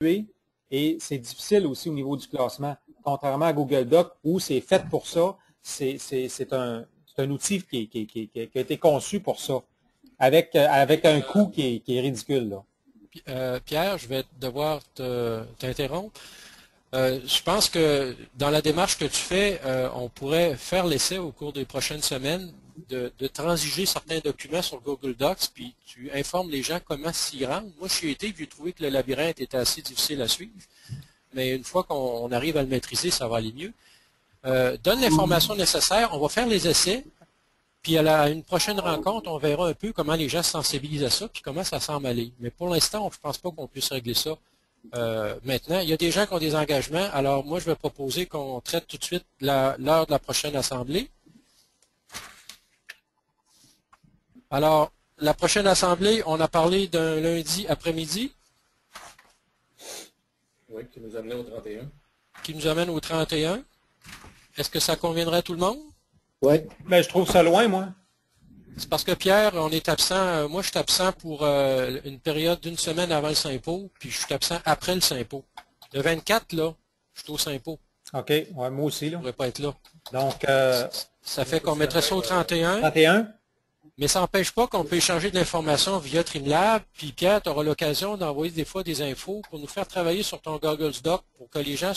et c'est difficile aussi au niveau du classement. Contrairement à Google Doc, où c'est fait pour ça, c'est un outil qui a été conçu pour ça, avec un coût qui est ridicule, là. Pierre, je vais devoir t'interrompre. Je pense que dans la démarche que tu fais, on pourrait faire l'essai au cours des prochaines semaines de transiger certains documents sur Google Docs, puis tu informes les gens comment s'y rendre. Moi, j'y ai été, puis j'ai trouvé que le labyrinthe était assez difficile à suivre, mais une fois qu'on arrive à le maîtriser, ça va aller mieux. Donne l'information nécessaire, on va faire les essais, puis à une prochaine rencontre, on verra un peu comment les gens se sensibilisent à ça, puis comment ça semble aller. Mais pour l'instant, je ne pense pas qu'on puisse régler ça maintenant. Il y a des gens qui ont des engagements, alors moi, je vais proposer qu'on traite tout de suite l'heure de la prochaine assemblée. Alors, la prochaine assemblée, on a parlé d'un lundi après-midi. Oui, qui nous amène au 31. Qui nous amène au 31. Est-ce que ça conviendrait à tout le monde? Oui. Ben, je trouve ça loin, moi. C'est parce que Pierre, on est absent. Moi, je suis absent pour une période d'une semaine avant le Saint-Pau, puis je suis absent après le Saint-Pau. Le 24, là, je suis au Saint-Pau. OK. Ouais, moi aussi, là. Je ne pourrais pas être là. Donc, ça fait qu'on mettrait ça au 31. 31. Mais ça n'empêche pas qu'on peut échanger de l'information via Trimlab. Puis Pierre, tu auras l'occasion d'envoyer des fois des infos pour nous faire travailler sur ton Google Doc pour que les gens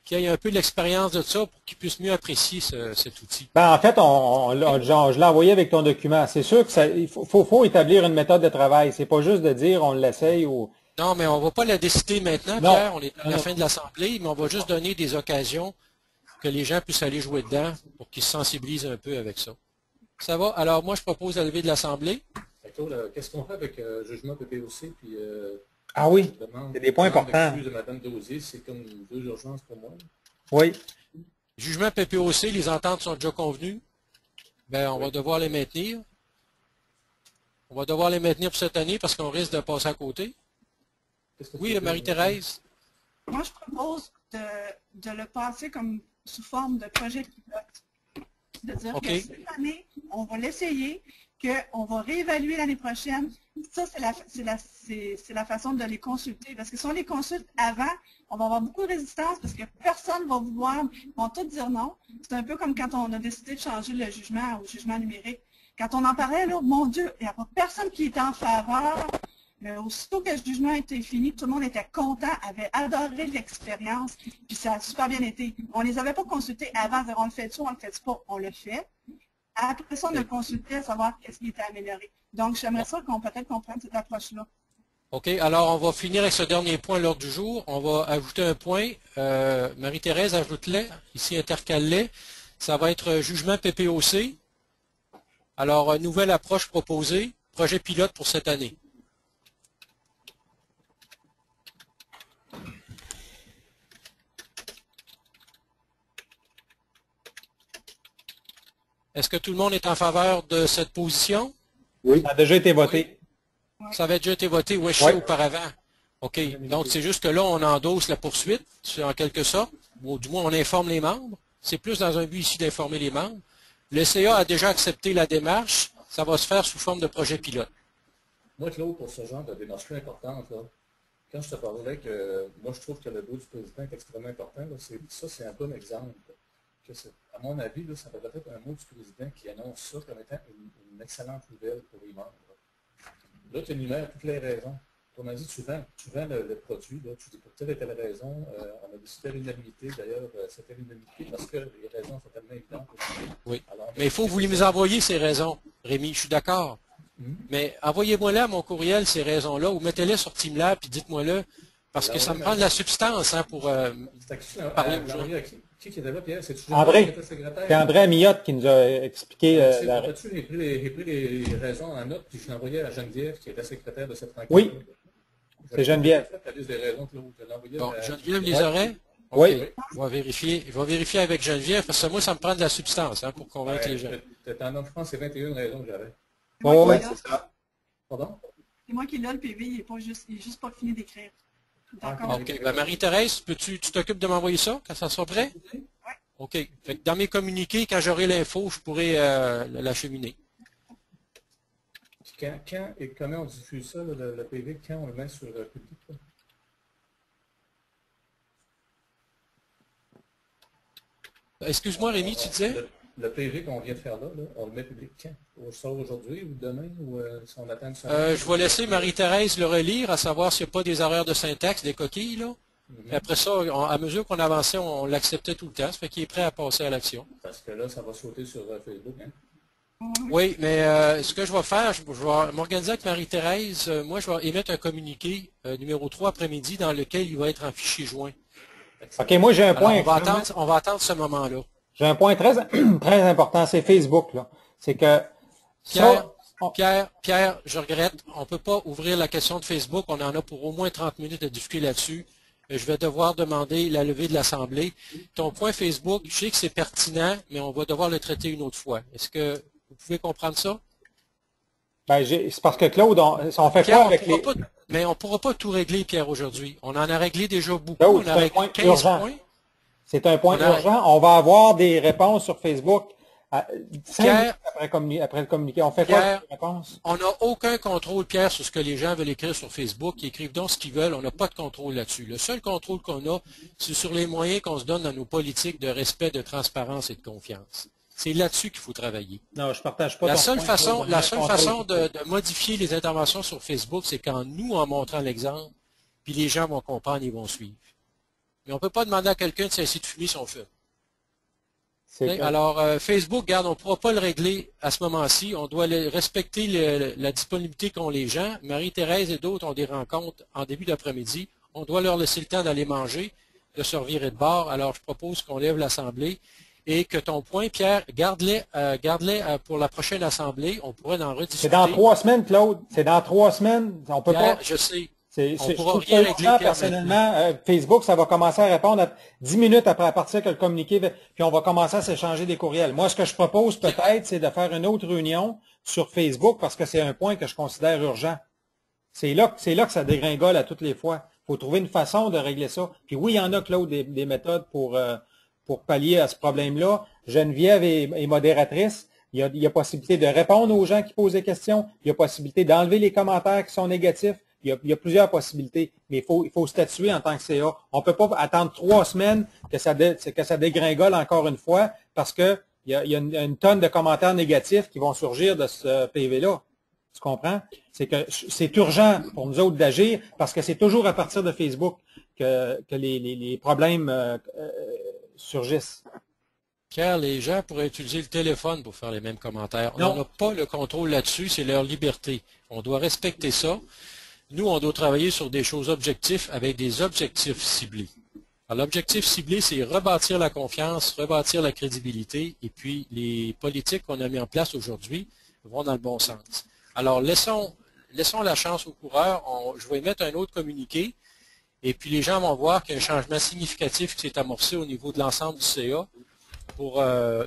qu'ils aient un peu de l'expérience de ça pour qu'ils puissent mieux apprécier cet outil. Ben, en fait, je l'ai envoyé avec ton document. C'est sûr qu'il faut établir une méthode de travail. C'est pas juste de dire on l'essaye ou. Non, mais on ne va pas la décider maintenant, Non. Pierre. On est à la fin de l'Assemblée, mais on va juste donner des occasions que les gens puissent aller jouer dedans pour qu'ils se sensibilisent un peu avec ça. Ça va? Alors, moi, je propose la levée de l'Assemblée. Qu'est-ce qu'on fait avec jugement PPOC puis Ah oui, c'est des points importants. L'excuse de Mme Dosier, c'est comme deux urgences pour moi. Oui. Jugement PPOC, les ententes sont déjà convenues. Ben, on va devoir les maintenir. On va devoir les maintenir pour cette année parce qu'on risque de passer à côté. Oui, Marie-Thérèse? Moi, je propose de le passer comme sous forme de projet pilote. De dire que cette année, on va l'essayer, qu'on va réévaluer l'année prochaine. Ça, c'est la façon de les consulter. Parce que si on les consulte avant, on va avoir beaucoup de résistance parce que personne ne va vouloir, ils vont tous dire non. C'est un peu comme quand on a décidé de changer le jugement au jugement numérique. Quand on en parlait, là, mon Dieu, il n'y a pas personne qui était en faveur. Mais aussitôt que le jugement était fini, tout le monde était content, avait adoré l'expérience, puis ça a super bien été. On ne les avait pas consultés avant, on le fait-tu, on le fait pas, on le fait. Après ça, on a consulté à savoir qu'est-ce qui était amélioré. Donc, j'aimerais ça qu'on peut-être comprenne cette approche-là. OK, alors on va finir avec ce dernier point à l'ordre du jour. On va ajouter un point. Marie-Thérèse, ajoute-le, ici intercale-les. Ça va être jugement PPOC. Alors, nouvelle approche proposée, projet pilote pour cette année. Est-ce que tout le monde est en faveur de cette position? Oui. Ça a déjà été voté. Oui. Ça avait déjà été voté, oui, je sais, auparavant. OK. Donc, c'est juste que là, on endosse la poursuite, en quelque sorte. Ou du moins, on informe les membres. C'est plus dans un but ici d'informer les membres. Le CA a déjà accepté la démarche. Ça va se faire sous forme de projet pilote. Moi, Claude, pour ce genre de démarche importante, là, quand je te parlais que moi, je trouve que le dos du président est extrêmement important, là, c'est un bon exemple. À mon avis, là, ça devrait être un mot du président qui annonce ça comme étant une excellente nouvelle pour les membres. Là, tu énumères toutes les raisons. On a dit, tu vends le produit, là, tu dis pour telle et telle raison, on a décidé à l'unanimité, d'ailleurs, c'était l'unanimité parce que les raisons sont tellement évidentes. Oui. Alors, mais il faut que vous les envoyer, ces raisons, Rémi, je suis d'accord. Mais envoyez-moi là mon courriel, ces raisons-là, ou mettez-les sur TeamLab, puis dites-moi-le, parce que ça me prend de la substance pour parler aux gens. Qui était là, Pierre? C'est André. C'est André Amillotte qui nous a expliqué J'ai pris les raisons en note, puis je l'ai envoyé à Geneviève, qui était secrétaire de cette rencontre. Oui, c'est Geneviève. Bon, Geneviève les aurait? Oui. Je vais vérifier avec Geneviève, parce que moi, ça me prend de la substance pour convaincre les gens. Je pense que c'est 21 raisons que j'avais. Oui, c'est ça. Pardon? C'est moi qui l'ai, le PV, il n'est juste pas fini d'écrire. D'accord. OK. Ben, Marie-Thérèse, tu t'occupes de m'envoyer ça quand ça sera prêt? Oui. OK. Fait que dans mes communiqués, quand j'aurai l'info, je pourrai l'acheminer. Quand et comment on diffuse ça, le PV, quand on le met sur le public? Excuse-moi, Rémi, tu disais? Le PV qu'on vient de faire là, on le met public quand? On sort aujourd'hui ou demain ou si on attend une semaine? Je vais laisser Marie-Thérèse le relire, à savoir s'il n'y a pas des erreurs de syntaxe, des coquilles, là. Après ça, à mesure qu'on avançait, on l'acceptait tout le temps. Ça fait qu'il est prêt à passer à l'action. Parce que là, ça va sauter sur Facebook, hein? Oui, mais ce que je vais faire, je vais m'organiser avec Marie-Thérèse. Moi, je vais émettre un communiqué numéro 3 après-midi dans lequel il va être en fichier joint. OK, moi j'ai un Alors, point. on va attendre ce moment-là. J'ai un point très, très important, c'est Facebook, là. C'est que Pierre, je regrette, on ne peut pas ouvrir la question de Facebook. On en a pour au moins 30 minutes à discuter là-dessus. Je vais devoir demander la levée de l'Assemblée. Ton point Facebook, je sais que c'est pertinent, mais on va devoir le traiter une autre fois. Est-ce que vous pouvez comprendre ça? Ben, c'est parce que Claude, on fait Pierre, quoi avec les... Mais on ne pourra pas tout régler, Pierre, aujourd'hui. On en a réglé déjà beaucoup. Claude, On a réglé 15 urgent. points. C'est un point urgent. On va avoir des réponses sur Facebook. Pierre, après le communiqué, on fait Pierre, quoi avec les réponses? On n'a aucun contrôle, Pierre, sur ce que les gens veulent écrire sur Facebook. Ils écrivent donc ce qu'ils veulent. On n'a pas de contrôle là-dessus. Le seul contrôle qu'on a, c'est sur les moyens qu'on se donne dans nos politiques de respect, de transparence et de confiance. C'est là-dessus qu'il faut travailler. Non, je partage pas La ton seule point, façon, Claude, la seule façon de modifier les interventions sur Facebook, c'est qu'en nous, en montrant l'exemple, puis les gens vont comprendre et vont suivre. Mais on ne peut pas demander à quelqu'un de cesser de fumer son feu. Alors, Facebook, regarde, on ne pourra pas le régler à ce moment-ci. On doit respecter la disponibilité qu'ont les gens. Marie-Thérèse et d'autres ont des rencontres en début d'après-midi. On doit leur laisser le temps d'aller manger, de se revirer de bord. Alors, je propose qu'on lève l'Assemblée et que ton point, Pierre, garde-les pour la prochaine Assemblée. On pourrait en rediscuter. C'est dans 3 semaines, Claude. C'est dans 3 semaines. On peut Pierre, pas... je sais. Je trouve ça urgent, personnellement. Facebook, ça va commencer à répondre 10 minutes après à partir que le communiqué, puis on va commencer à s'échanger des courriels. Moi, ce que je propose peut-être, c'est de faire une autre réunion sur Facebook parce que c'est un point que je considère urgent. C'est là que ça dégringole à toutes les fois. Il faut trouver une façon de régler ça. Puis oui, il y en a, Claude, des méthodes pour pallier à ce problème-là. Geneviève est modératrice. Il y a possibilité de répondre aux gens qui posent des questions. Il y a possibilité d'enlever les commentaires qui sont négatifs. Il y a plusieurs possibilités, mais il faut statuer en tant que CA. On ne peut pas attendre 3 semaines que ça dégringole encore une fois parce que il y a une tonne de commentaires négatifs qui vont surgir de ce PV-là. Tu comprends? C'est que c'est urgent pour nous autres d'agir parce que c'est toujours à partir de Facebook que les problèmes surgissent. Pierre, les gens pourraient utiliser le téléphone pour faire les mêmes commentaires. On n'a pas le contrôle là-dessus, c'est leur liberté. On doit respecter ça. Nous, on doit travailler sur des choses objectives avec des objectifs ciblés. Alors, l'objectif ciblé, c'est rebâtir la confiance, rebâtir la crédibilité, et puis les politiques qu'on a mis en place aujourd'hui vont dans le bon sens. Alors, laissons la chance aux coureurs. Je vais émettre un autre communiqué, et puis les gens vont voir qu'il y a un changement significatif qui s'est amorcé au niveau de l'ensemble du CA pour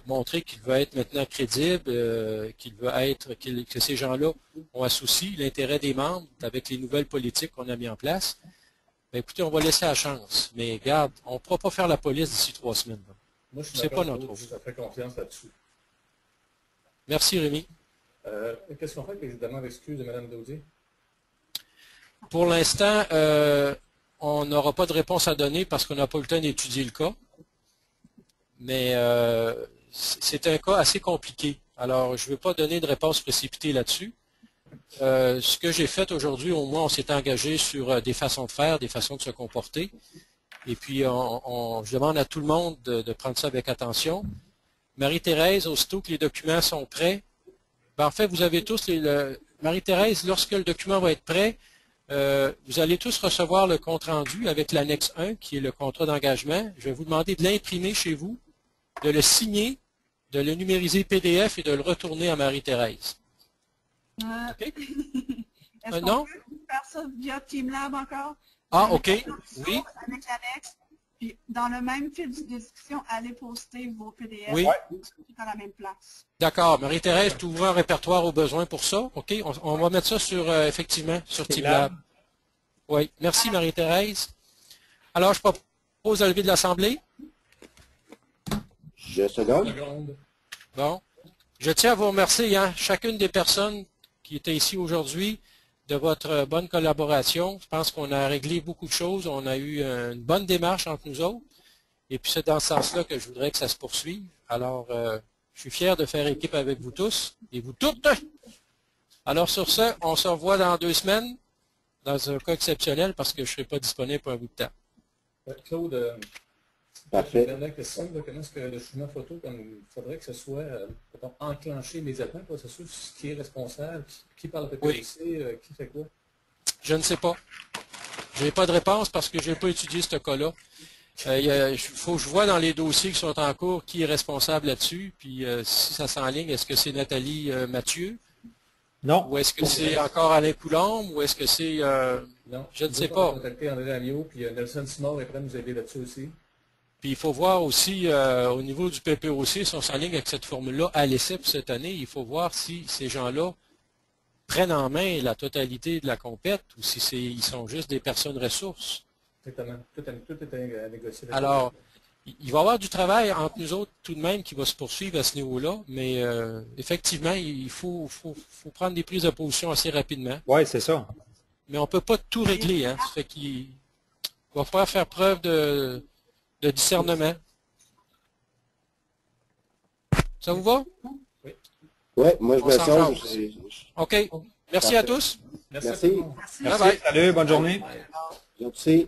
montrer qu'il veut être maintenant crédible, que ces gens-là ont associé l'intérêt des membres avec les nouvelles politiques qu'on a mis en place. Ben, écoutez, on va laisser la chance. Mais regarde, on ne pourra pas faire la police d'ici 3 semaines. Moi, je suis pas notre rôle. Je fais confiance là-dessus. Merci, Rémi. Qu'est-ce qu'on fait avec les demandes d'excuses de Mme Daudier? Pour l'instant, on n'aura pas de réponse à donner parce qu'on n'a pas eu le temps d'étudier le cas. Mais c'est un cas assez compliqué. Alors, je ne veux pas donner de réponse précipitée là-dessus. Ce que j'ai fait aujourd'hui, au moins, on s'est engagé sur des façons de faire, des façons de se comporter. Et puis, je demande à tout le monde de prendre ça avec attention. Marie-Thérèse, aussitôt que les documents sont prêts, ben, en fait, vous avez tous Marie-Thérèse, lorsque le document va être prêt, vous allez tous recevoir le compte-rendu avec l'annexe 1, qui est le contrat d'engagement. Je vais vous demander de l'imprimer chez vous, de le signer, de le numériser PDF et de le retourner à Marie-Thérèse. OK? Est-ce qu'on Non? peut faire ça via TeamLab encore? Ah, OK. Oui. Avec l'annexe. Puis, dans le même fil de discussion, allez poster vos PDF Oui. dans la même place. D'accord. Marie-Thérèse, tu ouvres un répertoire au besoin pour ça. OK? On va mettre ça sur, effectivement, sur TeamLab. Oui. Merci, Marie-Thérèse. Alors, je propose la levée de l'Assemblée. Je seconde. Bon. Je tiens à vous remercier, chacune des personnes qui étaient ici aujourd'hui, de votre bonne collaboration. Je pense qu'on a réglé beaucoup de choses. On a eu une bonne démarche entre nous autres. Et puis c'est dans ce sens-là que je voudrais que ça se poursuive. Alors, je suis fier de faire équipe avec vous tous et vous toutes. Alors sur ce, on se revoit dans 2 semaines, dans un cas exceptionnel, parce que je ne serai pas disponible pour un bout de temps. Claude, Parfait. dernière question, comment est-ce que le jugement photo, il faudrait que ce soit enclenché immédiatement, pour s'assurer qui est responsable, qui parle à PPC, qui fait quoi? Je ne sais pas. Je n'ai pas de réponse parce que je n'ai pas étudié ce cas-là. Il faut que je vois dans les dossiers qui sont en cours qui est responsable là-dessus. Puis si ça s'enligne, est-ce que c'est Nathalie Mathieu? Non. Ou est-ce que c'est encore Alain Coulombe? Ou est-ce que c'est... Non. Je ne sais pas. On va contacter André Amiot, puis Nelson Simard est prêt à nous aider là-dessus aussi. Puis il faut voir aussi au niveau du PPOC, si on s'enligne avec cette formule-là à l'essai pour cette année, il faut voir si ces gens-là prennent en main la totalité de la compète ou si ils sont juste des personnes ressources. Exactement. Tout est à négocier. Alors, il va y avoir du travail entre nous autres tout de même qui va se poursuivre à ce niveau-là, mais effectivement, il faut prendre des prises de position assez rapidement. Oui, c'est ça. Mais on ne peut pas tout régler. Hein. Ça fait qu'il va falloir faire preuve de discernement. Ça vous va? Oui, moi je me sens. OK. Merci à tous. Merci. Merci. Salut, bonne journée. Merci.